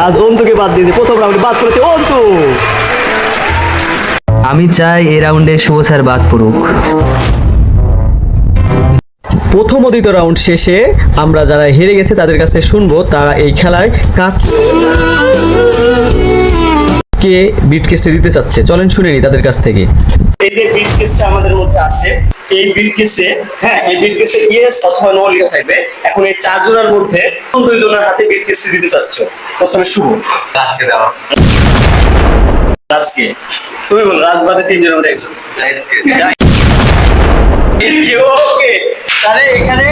আজ অন্তুকে বাদ দিয়েছে, প্রথম রাউন্ডে বাদ করেছে অন্তু। আমি চাই এই রাউন্ডে শুভ স্যার বাদ পড়ুক। প্রথম ও দ্বিতীয় রাউন্ড শেষে আমরা যারা হেরে গেছে তাদের কাছ থেকে শুনবো তারা এই খেলায় কে বিট কেসে দিতে চাচ্ছে। চলেন শুনে নি তাদের কাছ থেকে। এই যে বিট কেসটা আমাদের মধ্যে আছে, এই বিট কেসে এই বিট কেসে ইয়েস অথবা নো লেখা থাকবে। এখন এই চার জনের মধ্যে দুইজনের হাতে বিট কেসটা দিতে চাচ্ছ। প্রথমে শুভ, আজকে দাও রাজকে তুমি বলো, রাজ বাদে তিনজনের মধ্যে একজন। ওকে, তাহলে এখানে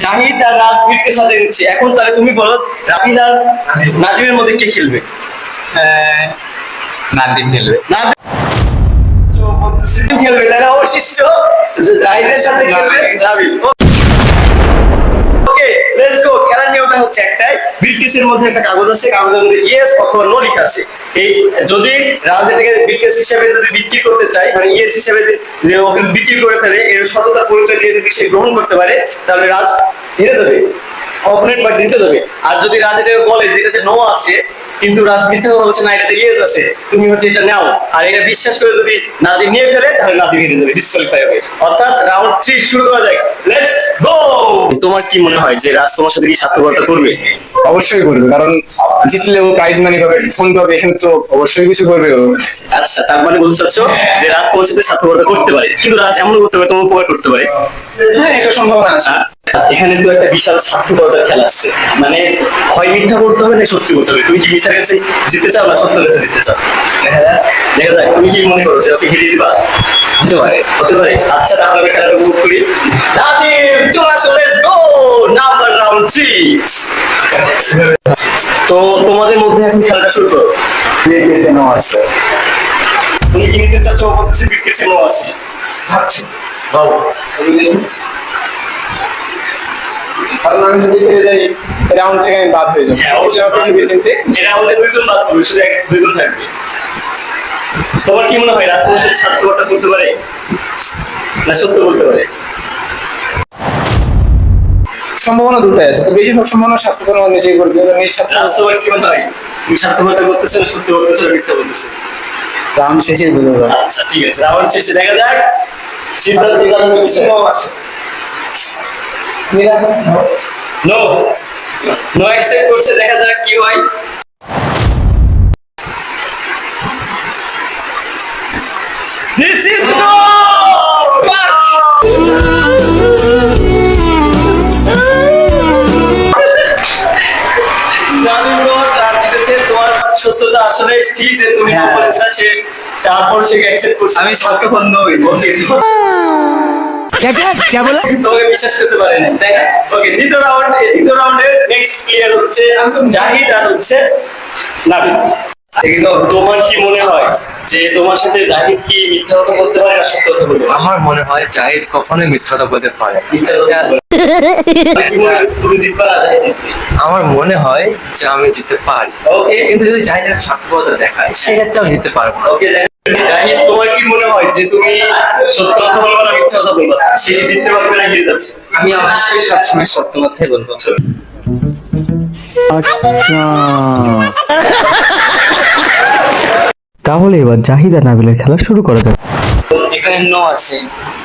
জাহিদ আর রাজ বিট কেস হাতে নিচ্ছে। এখন তাহলে তুমি বলো রাবিন আর নাদিমের মধ্যে কে খেলবে? নাদিম খেলবে। খেলবে তাহলে অবশিষ্ট জাহিদের সাথে খেলবে রাবিন। ওকে, লেটস গো। খেলার নিয়মটা হচ্ছে একটাই, বিটকেসের মধ্যে একটা কাগজ আছে, কাগজের মধ্যে ইয়েস অথবা নো লেখা আছে। এই যদি রাজ এটাকে বিটকেস হিসেবে যদি বিক্রি করতে চায়, মানে ইয়েস হিসেবে যে ওকে বিক্রি করে ফেলে, এর সততার পরিচয় দিয়ে যদি সে গ্রহণ করতে পারে, তাহলে রাজ হেরে যাবে, অপোনেন্ট বা জিতে যাবে। আর যদি রাজ এটাকে বলে যে এটাতে নো আছে কিন্তু রাজ মিথ্যা কথা বলছে না, এটাতে ইয়েস আছে, তুমি হচ্ছে এটা নাও, আর এটা বিশ্বাস করে যদি নাদিম নিয়ে ফেলে তাহলে নাদিম হেরে যাবে, ডিসকোয়ালিফাই হবে। অর্থাৎ রাউন্ড 3 শুরু করা যাক, লেটস গো। তোমার কি মনে হয় যে রাজ তোমার সাথে কি স্বার্থপরতা করবে? অবশ্যই করবে, কারণ জিতলে ও প্রাইজ মানি পাবে, ফোন পাবে, এখানে তো অবশ্যই কিছু করবে ও। আচ্ছা, তার মানে বলতে চাচ্ছ যে রাজ তোমার সাথে স্বার্থপরতা করতে পারে, কিন্তু রাজ এমন করতে পারে তোমার উপকার করতে পারে। হ্যাঁ, এটা সম্ভাবনা আছে। এখানে তো একটা বিশাল স্বার্থপরতার খেলা আসছে, মানে হয় মিথ্যা বলতে হবে না সত্যি বলতে হবে। তুমি কি মিথ্যার কাছে জিততে চাও না সত্যের কাছে জিততে চাও? দেখা যাক তুমি কি মনে করো যে ওকে হিরিয়ে দিবা? হতে পারে, হতে পারে। আচ্ছা, তাহলে আমি খেলাটা উপভোগ করি। নাদিম চলে আসো, লেটস গো, নাম্বার রাউন্ড 3। তো তোমাদের মধ্যে এখন খেলাটা শুরু করো। বিটকেসে নো আছে। তুমি কি নিতে চাচ্ছ? বলতেছি বিটকেসে নো আছে। ভাবছি, বাবু কারণ আমি যদি ফিরে যাই রাউন্ড থেকে আমি বাদ হয়ে যাবো। হ্যাঁ, অবশ্যই। চিন্তে এরা আমাদের দুইজন বাদ করবে, শুধু দুইজন থাকবে। তোমার কি মনে হয় রাজ তোমার সাথে স্বার্থপরতা করতে পারে না সত্য বলতে পারে? সম্ভাবনা দুটাই আছে, তো বেশিরভাগ সম্ভাবনা স্বার্থপর নিজেই করবে, নিঃস্বার্থ। রাজ তোমার কি মনে হয় তুমি স্বার্থপরতা করতেছে না সত্য বলতেছে না মিথ্যা বলতেছে? রাউন্ড শেষে বুঝে যাবে। আচ্ছা, ঠিক আছে, রাউন্ড শেষে দেখা যাক সিদ্ধান্ত জানানো হচ্ছে। আছে নো, নো অ্যাকসেপ্ট করছে, দেখা যাক কি হয়। This is no! তোমার সত্যতা আসলে ঠিক যে তুমি যা বলেছিলে সে, তারপর সে অ্যাকসেপ্ট করছে। আমি স্বার্থপর নই। তোমাকে বিশ্বাস করতে পারে না, তাই না? ওকে, দ্বিতীয় রাউন্ডের নেক্সট প্লেয়ার হচ্ছে জাহিদ আর হচ্ছে নাবিল। তোমার কি মনে হয় যে তোমার সাথে জাহিদ কি মিথ্যা কথা বলতে পারে না সত্য কথা বলতে পারে? আমার মনে হয় জাহিদ কখনোই মিথ্যা কথা বলতে পারে না। মিথ্যা কথা বলতে পারে। কি মনে হয় তুমি জিতবা না জাহিদ জিতবে? আমার মনে হয় যে আমি জিততে পারি, ওকে, কিন্তু যদি জাহিদের স্বার্থপরতা দেখায় সেক্ষেত্রে আমি জিততে পারবো না। ওকে, জাহিদ তোমার কি মনে হয় যে তুমি সত্য কথা বলবা না মিথ্যা কথা বলবা? সে কি জিততে পারবে না হেরে যাবে? আমি অবশ্যই সবসময় সত্য কথাই বলবো। তাহলে এবার জাহিদ আর নাবিলের খেলা শুরু করা যাক। এখানে নো আছে,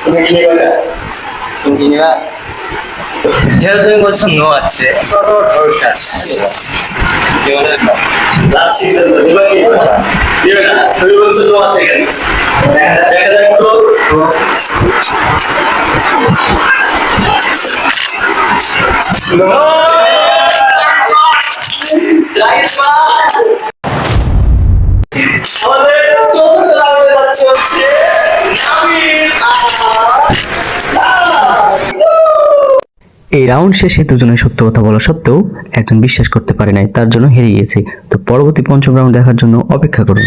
তুমি কি নেবে না? তুমি কি নিবা? যেহেতু তুমি বলছো নো আছে, লাস্ট সিদ্ধান্ত দিবা কি দিবে না? তুমি বলছো তো আছে এখানে, দেখা যাক তো। জাহিদ বাদ। আমাদের চতুর্থ রাউন্ডে যাচ্ছে হচ্ছে নাবিল আর এই রাউন্ড শেষে দুজনের সত্য কথা বলা সত্ত্বেও একজন বিশ্বাস করতে পারে নাই, তার জন্য হেরে গিয়েছে। তো পরবর্তী পঞ্চম রাউন্ড দেখার জন্য অপেক্ষা করুন।